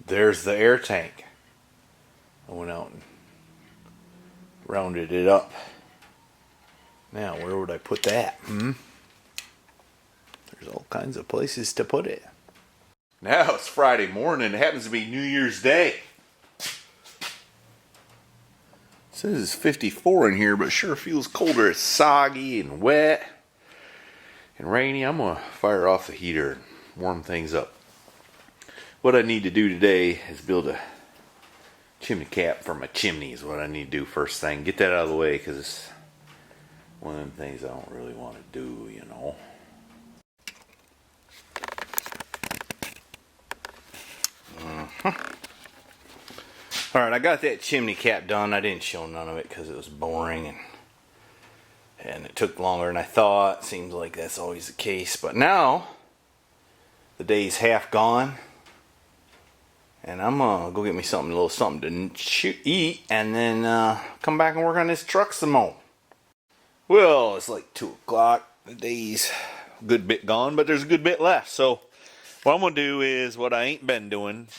there's the air tank. I went out and rounded it up. Now, where would I put that? There's all kinds of places to put it. Now it's Friday morning. It happens to be New Year's Day. It says it's 54 in here, but it sure feels colder. It's soggy and wet and rainy. I'm going to fire off the heater and warm things up. What I need to do today is build a chimney cap for my chimney is what I need to do first thing. Get that out of the way because it's one of them things I don't really want to do, you know. Alright, I got that chimney cap done. I didn't show none of it because it was boring and it took longer than I thought. Seems like that's always the case. But now, the day's half gone. And I'm gonna go get me something, a little something to eat, and then come back and work on this truck some more. Well, it's like 2 o'clock. The day's a good bit gone, but there's a good bit left. So what I'm gonna do is what I ain't been doing.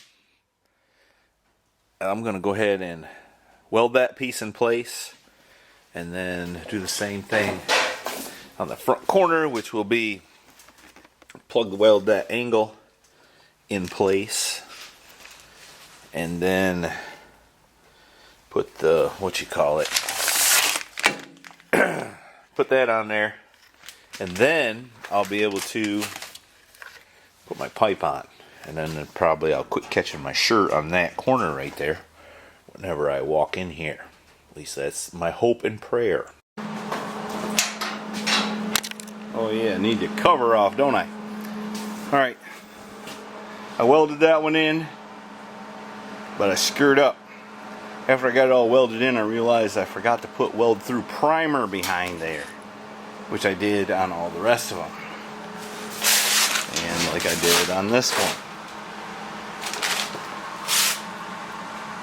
I'm gonna go ahead and weld that piece in place, and then do the same thing on the front corner, which will be weld that angle in place. And then put the, put that on there. And then I'll be able to put my pipe on. And then probably I'll quit catching my shirt on that corner right there whenever I walk in here. At least that's my hope and prayer. Oh yeah, I need the cover off, don't I? Alright. I welded that one in. But I screwed up. After I got it all welded in, I realized I forgot to put weld through primer behind there, which I did on all the rest of them, and like I did on this one.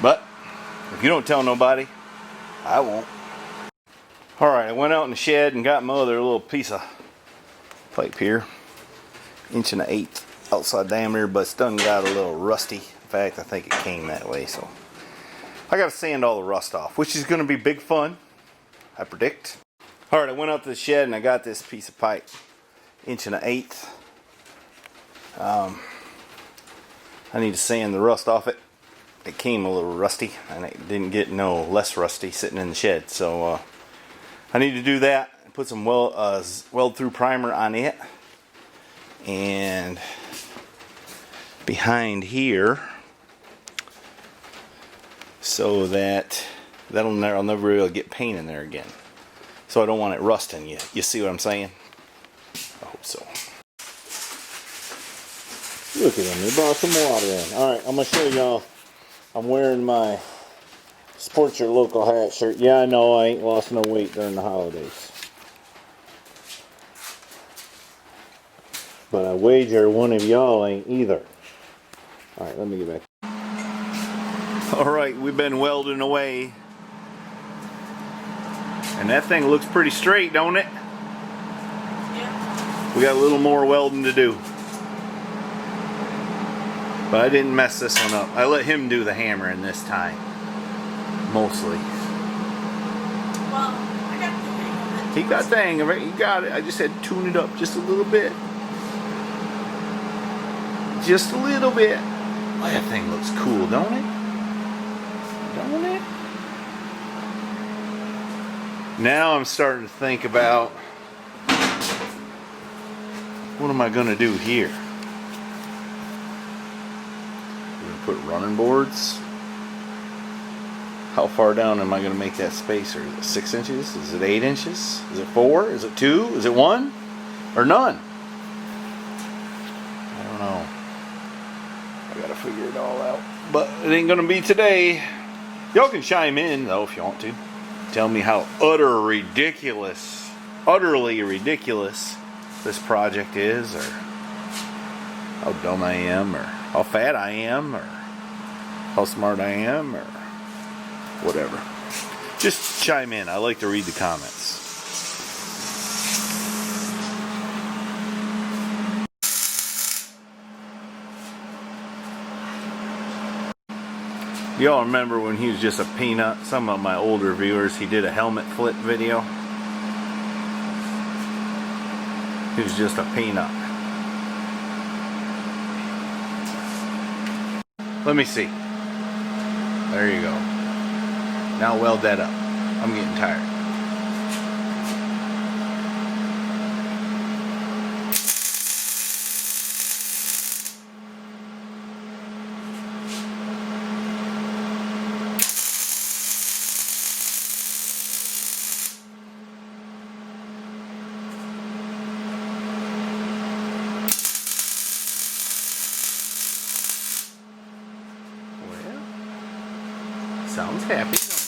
But if you don't tell nobody, I won't. Alright, I went out in the shed and got my other little piece of pipe here, 1 1/8 outside diameter, but it's done got a little rusty. In fact, I think it came that way, so I gotta sand all the rust off, which is gonna be big fun, I predict. Alright, I went out to the shed and I got this piece of pipe, 1 1/8. I need to sand the rust off it. It came a little rusty, and it didn't get no less rusty sitting in the shed, so I need to do that and put some weld through primer on it. And behind here, so that I'll never be able to get paint in there again. So I don't want it rusting. You see what I'm saying? I hope so. Look at him. He brought some water in. Alright, I'm going to show y'all. I'm wearing my Support Your Local hat shirt. Yeah, I know I ain't lost no weight during the holidays. But I wager one of y'all ain't either. Alright, let me get back. Alright, we've been welding away. And that thing looks pretty straight, don't it? Yeah. We got a little more welding to do. But I didn't mess this one up. I let him do the hammering this time. Mostly. Well, I got the hang of it. He got the hang of it. He got it. I just had to tune it up just a little bit. Just a little bit. Oh, that thing looks cool, don't it? Don't it? Now I'm starting to think about what am I going to do here? I'm going to put running boards. How far down am I going to make that spacer? Is it 6 inches? Is it 8 inches? Is it 4? Is it 2? Is it 1? Or none? I don't know. I gotta figure it all out. But it ain't gonna be today. Y'all can chime in though if you want to. Tell me how utterly ridiculous this project is, or how dumb I am, or how fat I am, or how smart I am, or whatever. Just chime in. I like to read the comments. Y'all remember when he was just a peanut? Some of my older viewers, he did a helmet flip video. He was just a peanut. Let me see. There you go. Now weld that up. I'm getting tired. Sounds happy, don't it?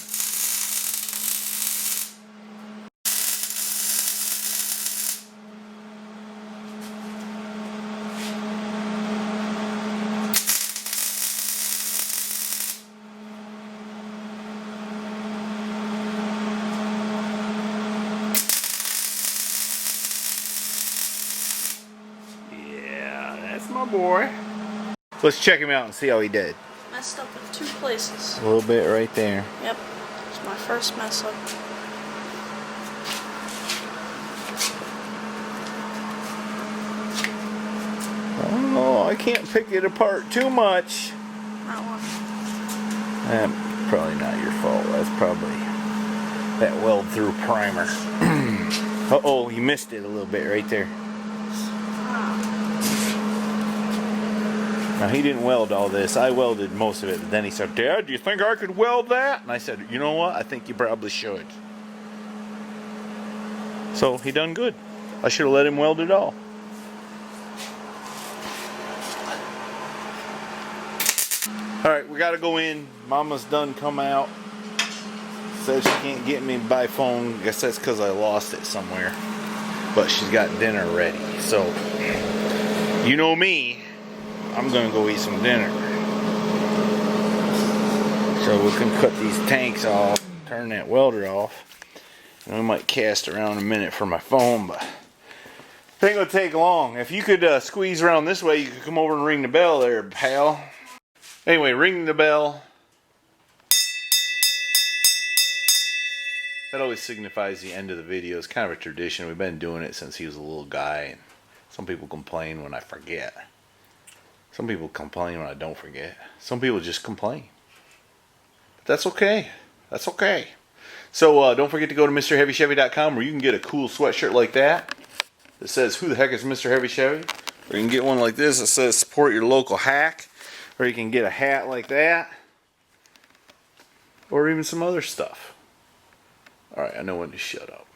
Yeah, that's my boy. Let's check him out and see how he did. Messed up in 2 places. A little bit right there. Yep. It's my first mess up. Oh, I can't pick it apart too much. That one. That's probably not your fault. That's probably that weld through primer. Uh-oh, you missed it a little bit right there. Now, he didn't weld all this. I welded most of it. But then he said, Dad, do you think I could weld that? And I said, you know what? I think you probably should. So, he done good. I should have let him weld it all. Alright, we got to go in. Mama's done come out. Says she can't get me by phone. Guess that's because I lost it somewhere. But she's got dinner ready. So, you know me. I'm gonna go eat some dinner. So we can cut these tanks off, turn that welder off. And we might cast around a minute for my phone, but I think it'll take long. If you could squeeze around this way, you could come over and ring the bell there, pal. Anyway, ring the bell. That always signifies the end of the video. It's kind of a tradition. We've been doing it since he was a little guy. And some people complain when I forget. Some people complain when I don't forget. Some people just complain. But that's okay. That's okay. So don't forget to go to MrHeavyChevy.com where you can get a cool sweatshirt like that that says, who the heck is Mr. Heavy Chevy? Or you can get one like this that says, support your local hack. Or you can get a hat like that. Or even some other stuff. Alright, I know when to shut up.